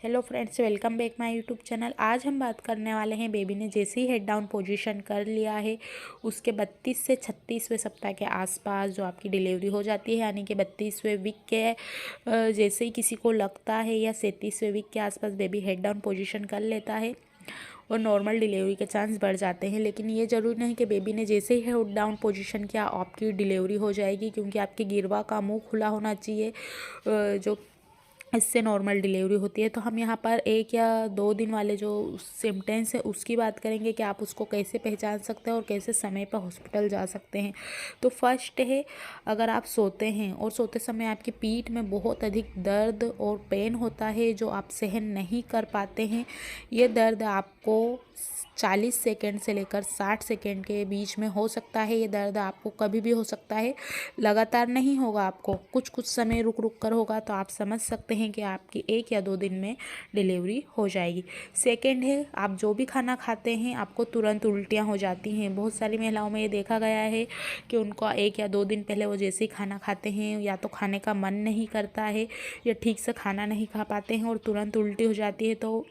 Hello friends, welcome back my YouTube channel. आज हम बात करने वाले हैं बेबी ने जैसे ही हेड डाउन पोजीशन कर लिया है उसके 32 से 36वें सप्ताह के आसपास जो आपकी डिलीवरी हो जाती है, यानी कि 32वें वीक के जैसे ही किसी को लगता है या 37वें वीक के आसपास बेबी हेड डाउन पोजीशन कर लेता है और नॉर्मल डिलीवरी के चांस बढ़ जाते हैं। लेकिन ये ज़रूरी नहीं कि बेबी ने जैसे ही हेड डाउन पोजीशन किया आपकी डिलीवरी हो जाएगी, क्योंकि आपके गिरवा का मुंह खुला होना चाहिए जो इससे नॉर्मल डिलीवरी होती है। तो हम यहाँ पर 1 या 2 दिन वाले जो सिम्टम्स है उसकी बात करेंगे कि आप उसको कैसे पहचान सकते हैं और कैसे समय पर हॉस्पिटल जा सकते हैं। तो फर्स्ट है, अगर आप सोते हैं और सोते समय आपकी पीठ में बहुत अधिक दर्द और पेन होता है जो आप सहन नहीं कर पाते हैं। ये दर्द आपको 40 सेकेंड से लेकर 60 सेकेंड के बीच में हो सकता है। ये दर्द आपको कभी भी हो सकता है, लगातार नहीं होगा, आपको कुछ कुछ समय रुक रुक कर होगा। तो आप समझ सकते हैं कि आपकी 1 या 2 दिन में डिलीवरी हो जाएगी। सेकेंड है, आप जो भी खाना खाते हैं आपको तुरंत उल्टियाँ हो जाती हैं। बहुत सारी महिलाओं में ये देखा गया है कि उनको 1 या 2 दिन पहले वो जैसे ही खाना खाते हैं या तो खाने का मन नहीं करता है या ठीक से खाना नहीं खा पाते हैं और तुरंत उल्टी हो जाती है। तो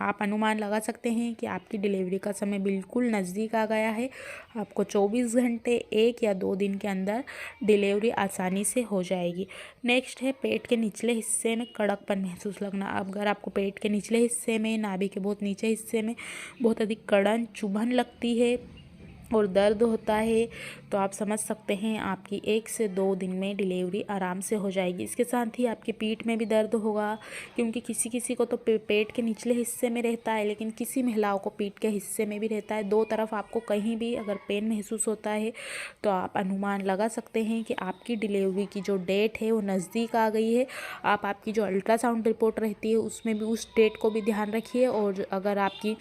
आप अनुमान लगा सकते हैं कि आपकी डिलीवरी का समय बिल्कुल नज़दीक आ गया है। आपको 24 घंटे 1 या 2 दिन के अंदर डिलीवरी आसानी से हो जाएगी। नेक्स्ट है, पेट के निचले हिस्से में कड़कपन महसूस लगना। अब अगर आपको पेट के निचले हिस्से में, नाभि के बहुत नीचे हिस्से में बहुत अधिक कड़न चुभन लगती है और दर्द होता है, तो आप समझ सकते हैं आपकी 1 से 2 दिन में डिलीवरी आराम से हो जाएगी। इसके साथ ही आपकी पीठ में भी दर्द होगा, क्योंकि किसी किसी को तो पेट के निचले हिस्से में रहता है, लेकिन किसी महिलाओं को पीठ के हिस्से में भी रहता है। दो तरफ आपको कहीं भी अगर पेन महसूस होता है तो आप अनुमान लगा सकते हैं कि आपकी डिलीवरी की जो डेट है वो नज़दीक आ गई है। आप आपकी जो अल्ट्रासाउंड रिपोर्ट रहती है उसमें भी उस डेट को भी ध्यान रखिए। और अगर आपकी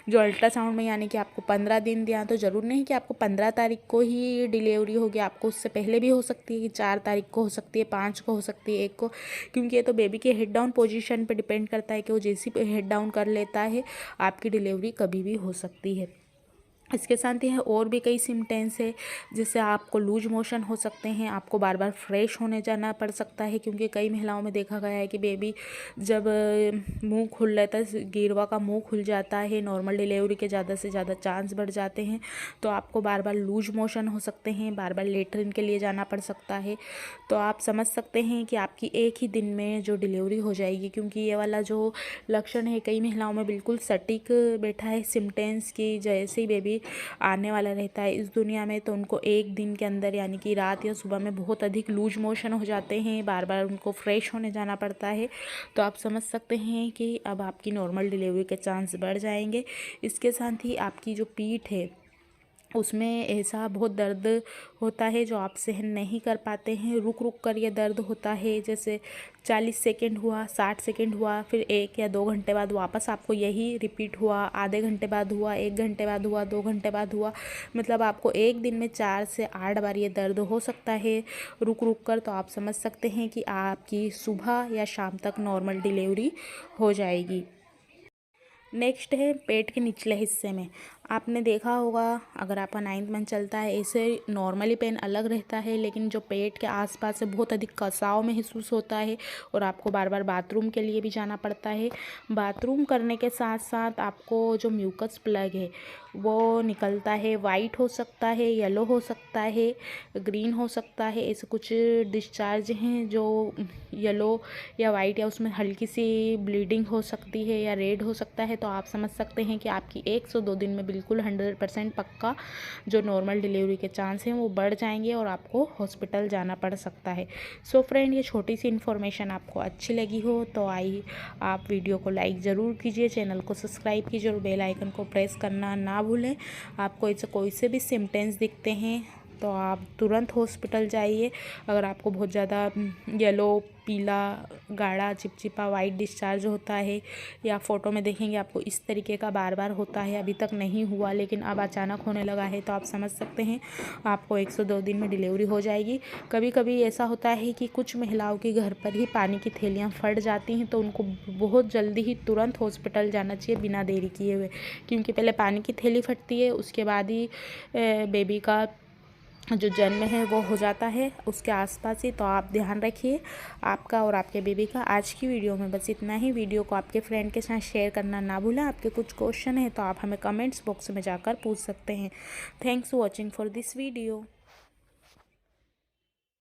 जो अल्ट्रासाउंड में यानी कि आपको 15 दिन दिया, तो ज़रूर नहीं कि आपको 15 तारीख को ही डिलीवरी होगी, आपको उससे पहले भी हो सकती है कि 4 तारीख को हो सकती है, 5 को हो सकती है, 1 को, क्योंकि ये तो बेबी के हेड डाउन पोजीशन पे डिपेंड करता है कि वो जैसी हेड डाउन कर लेता है आपकी डिलीवरी कभी भी हो सकती है। इसके साथ ही है और भी कई सिम्टम्स है, जिससे आपको लूज मोशन हो सकते हैं, आपको बार बार फ्रेश होने जाना पड़ सकता है, क्योंकि कई महिलाओं में देखा गया है कि बेबी जब मुंह खुल लेता है, गिरवा का मुंह खुल जाता है, नॉर्मल डिलीवरी के ज़्यादा से ज़्यादा चांस बढ़ जाते हैं। तो आपको बार बार लूज मोशन हो सकते हैं, बार बार लेटरिन के लिए जाना पड़ सकता है। तो आप समझ सकते हैं कि आपकी 1 ही दिन में जो डिलीवरी हो जाएगी, क्योंकि ये वाला जो लक्षण है कई महिलाओं में बिल्कुल सटीक बैठा है सिम्टम्स की। जैसे ही बेबी आने वाला रहता है इस दुनिया में तो उनको 1 दिन के अंदर यानी कि रात या सुबह में बहुत अधिक लूज मोशन हो जाते हैं, बार बार उनको फ्रेश होने जाना पड़ता है। तो आप समझ सकते हैं कि अब आपकी नॉर्मल डिलीवरी के चांस बढ़ जाएंगे। इसके साथ ही आपकी जो पीठ है उसमें ऐसा बहुत दर्द होता है जो आप सहन नहीं कर पाते हैं, रुक रुक कर ये दर्द होता है। जैसे 40 सेकेंड हुआ, 60 सेकेंड हुआ, फिर 1 या 2 घंटे बाद वापस आपको यही रिपीट हुआ, आधे घंटे बाद हुआ, 1 घंटे बाद हुआ, 2 घंटे बाद हुआ, मतलब आपको 1 दिन में 4 से 8 बार ये दर्द हो सकता है रुक रुक कर। तो आप समझ सकते हैं कि आपकी सुबह या शाम तक नॉर्मल डिलीवरी हो जाएगी। नेक्स्ट है, पेट के निचले हिस्से में आपने देखा होगा, अगर आपका 9th मंथ चलता है ऐसे नॉर्मली पेन अलग रहता है, लेकिन जो पेट के आसपास से बहुत अधिक कसाव महसूस होता है और आपको बार बार बाथरूम के लिए भी जाना पड़ता है। बाथरूम करने के साथ साथ आपको जो म्यूकस प्लग है वो निकलता है, वाइट हो सकता है, येलो हो सकता है, ग्रीन हो सकता है। ऐसे कुछ डिस्चार्ज हैं जो येलो या वाइट या उसमें हल्की सी ब्लीडिंग हो सकती है या रेड हो सकता है। तो आप समझ सकते हैं कि आपकी 1 से 2 दिन में बिल्कुल 100% पक्का जो नॉर्मल डिलीवरी के चांस हैं वो बढ़ जाएंगे और आपको हॉस्पिटल जाना पड़ सकता है। सो फ्रेंड, ये छोटी सी इन्फॉर्मेशन आपको अच्छी लगी हो तो आप वीडियो को लाइक ज़रूर कीजिए, चैनल को सब्सक्राइब कीजिए और बेल आइकन को प्रेस करना ना भूलें। आपको ऐसे कोई से भी सिम्टम्स दिखते हैं तो आप तुरंत हॉस्पिटल जाइए। अगर आपको बहुत ज़्यादा येलो, पीला, गाढ़ा, चिपचिपा, वाइट डिस्चार्ज होता है या फ़ोटो में देखेंगे आपको इस तरीके का बार बार होता है, अभी तक नहीं हुआ लेकिन अब अचानक होने लगा है, तो आप समझ सकते हैं आपको 1 से 2 दिन में डिलीवरी हो जाएगी। कभी कभी ऐसा होता है कि कुछ महिलाओं के घर पर ही पानी की थैलियाँ फट जाती हैं, तो उनको बहुत जल्दी ही तुरंत हॉस्पिटल जाना चाहिए बिना देरी किए हुए, क्योंकि पहले पानी की थैली फटती है उसके बाद ही बेबी का जो जन्म है वो हो जाता है उसके आसपास ही। तो आप ध्यान रखिए आपका और आपके बेबी का। आज की वीडियो में बस इतना ही। वीडियो को आपके फ्रेंड के साथ शेयर करना ना भूलें। आपके कुछ क्वेश्चन है तो आप हमें कमेंट्स बॉक्स में जाकर पूछ सकते हैं। Thanks for watching for this video.